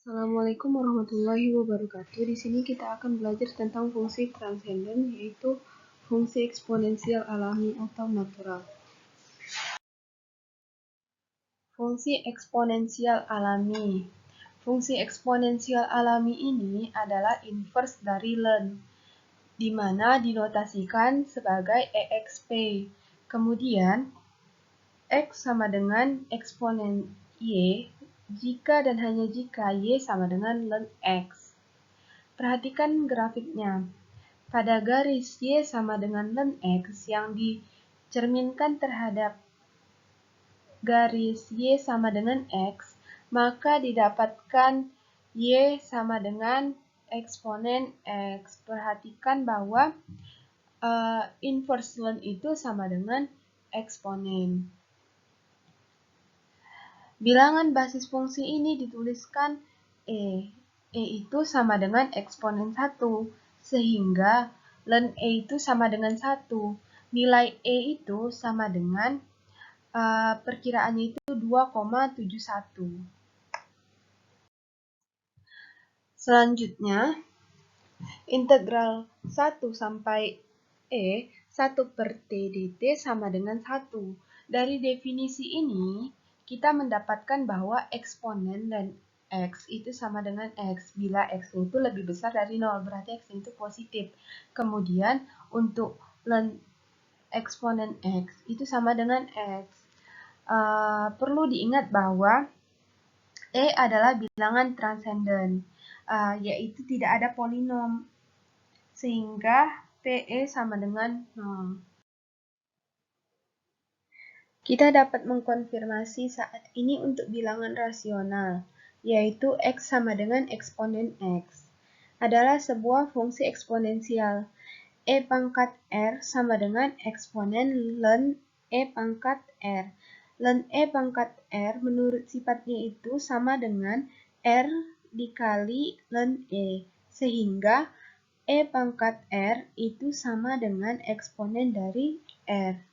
Assalamualaikum warahmatullahi wabarakatuh. Di sini kita akan belajar tentang fungsi transenden, yaitu fungsi eksponensial alami atau natural. Fungsi eksponensial alami. Fungsi eksponensial alami ini adalah inverse dari ln, di mana dinotasikan sebagai exp. Kemudian, x sama dengan eksponen y jika dan hanya jika y sama dengan ln x. Perhatikan grafiknya. Pada garis y sama dengan ln x yang dicerminkan terhadap garis y sama dengan x, maka didapatkan y sama dengan eksponen x. Perhatikan bahwa inverse ln itu sama dengan eksponen. Bilangan basis fungsi ini dituliskan E. E itu sama dengan eksponen 1, sehingga ln E itu sama dengan 1. Nilai E itu sama dengan perkiraannya itu 2,71. Selanjutnya, integral 1 sampai E, 1 per T dt sama dengan 1. Dari definisi ini, kita mendapatkan bahwa eksponen dan x itu sama dengan x. Bila x itu lebih besar dari 0, berarti x itu positif. Kemudian, untuk ln eksponen x itu sama dengan x. Perlu diingat bahwa E adalah bilangan transenden, yaitu tidak ada polinom, sehingga PE sama dengan 0. Kita dapat mengkonfirmasi saat ini untuk bilangan rasional, yaitu x sama dengan eksponen x, adalah sebuah fungsi eksponensial. E pangkat R sama dengan eksponen ln E pangkat R. Ln E pangkat R menurut sifatnya itu sama dengan R dikali ln E, sehingga E pangkat R itu sama dengan eksponen dari R.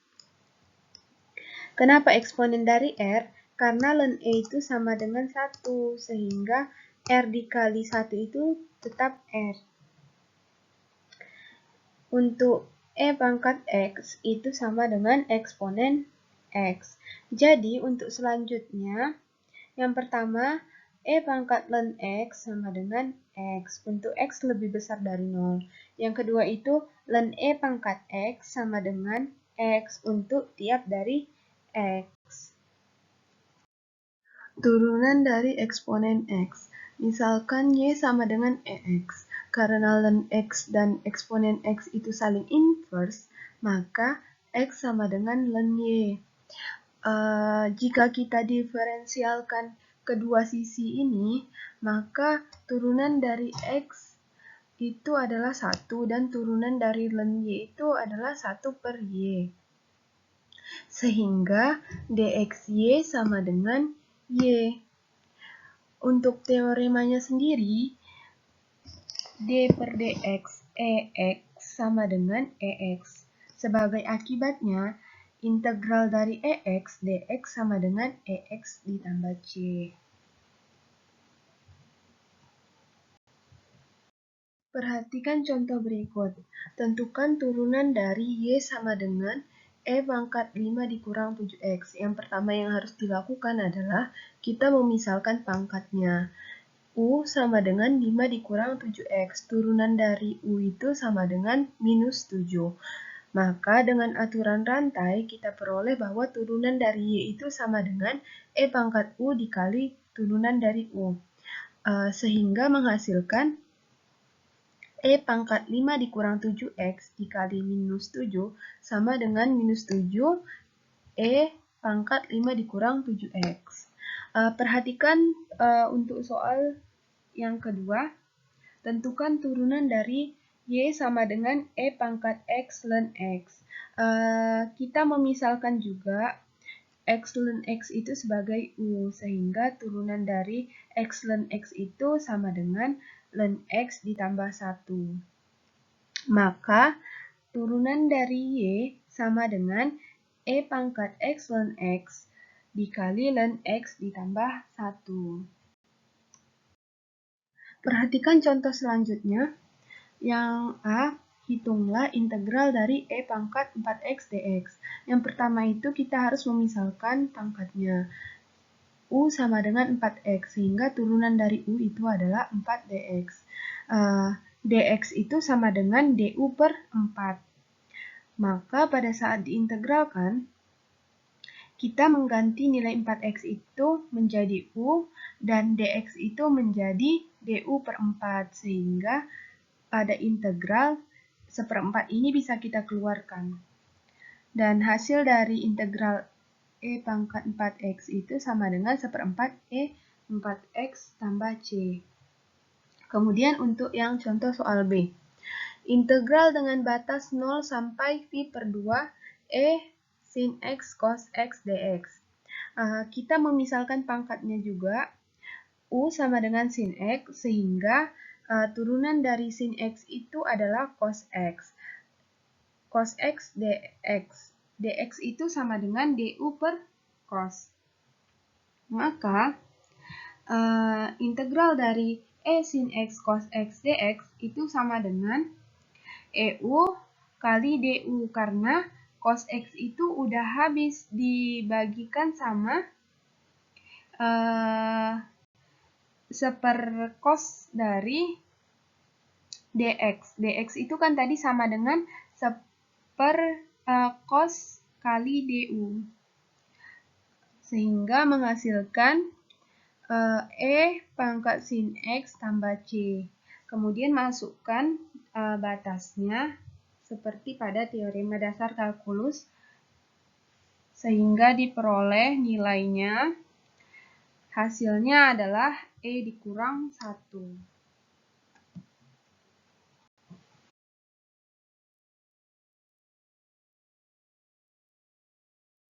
Kenapa eksponen dari R? Karena ln E itu sama dengan 1, sehingga R dikali 1 itu tetap R. Untuk E pangkat X itu sama dengan eksponen X. Jadi, untuk selanjutnya, yang pertama, E pangkat ln X sama dengan X. Untuk X lebih besar dari 0. Yang kedua itu, ln E pangkat X sama dengan X untuk tiap dari X. Turunan dari eksponen X. Misalkan Y sama dengan EX. Karena ln X dan eksponen X itu saling inverse, maka X sama dengan ln Y. Jika kita diferensialkan kedua sisi ini, maka turunan dari X itu adalah 1 dan turunan dari ln Y itu adalah 1 per Y. Sehingga dxy sama dengan Y. Untuk teoremanya sendiri, d per dx EX sama dengan EX. Sebagai akibatnya, integral dari EX dx sama dengan EX ditambah C. Perhatikan contoh berikut. Tentukan turunan dari Y sama dengan E pangkat 5 dikurang 7X. Yang pertama yang harus dilakukan adalah kita memisalkan pangkatnya. U sama dengan 5 dikurang 7X. Turunan dari U itu sama dengan minus 7. Maka dengan aturan rantai kita peroleh bahwa turunan dari Y itu sama dengan E pangkat U dikali turunan dari U. Sehingga menghasilkan E pangkat 5 dikurang 7X dikali minus 7 sama dengan minus 7 E pangkat 5 dikurang 7X. Perhatikan untuk soal yang kedua, tentukan turunan dari Y sama dengan E pangkat X ln X. Kita memisalkan juga X ln X itu sebagai U, sehingga turunan dari X ln X itu sama dengan ln X ditambah 1. Maka, turunan dari Y sama dengan E pangkat X ln X dikali ln X ditambah 1. Perhatikan contoh selanjutnya. Yang A, hitunglah integral dari E pangkat 4x dx. Yang pertama itu kita harus memisalkan pangkatnya. U sama dengan 4x, sehingga turunan dari U itu adalah 4dx. Dx itu sama dengan du per 4. Maka pada saat diintegralkan, kita mengganti nilai 4x itu menjadi U, dan dx itu menjadi du per 4, sehingga pada integral seperempat ini bisa kita keluarkan. Dan hasil dari integral E pangkat 4x itu sama dengan seperempat E 4x tambah C. Kemudian untuk yang contoh soal B. Integral dengan batas 0 sampai pi per 2 E sin x cos x dx. Kita memisalkan pangkatnya juga. U sama dengan sin x, sehingga turunan dari sin x itu adalah cos x. Cos x dx. Dx itu sama dengan du per cos. Maka integral dari E sin x cos x dx itu sama dengan EU kali du, karena cos x itu udah habis dibagikan sama sepercos dari dx. Dx itu kan tadi sama dengan sepercos kali du. Sehingga menghasilkan E pangkat sin x tambah C. Kemudian masukkan batasnya seperti pada teorema dasar kalkulus, sehingga diperoleh nilainya, hasilnya adalah E dikurang 1.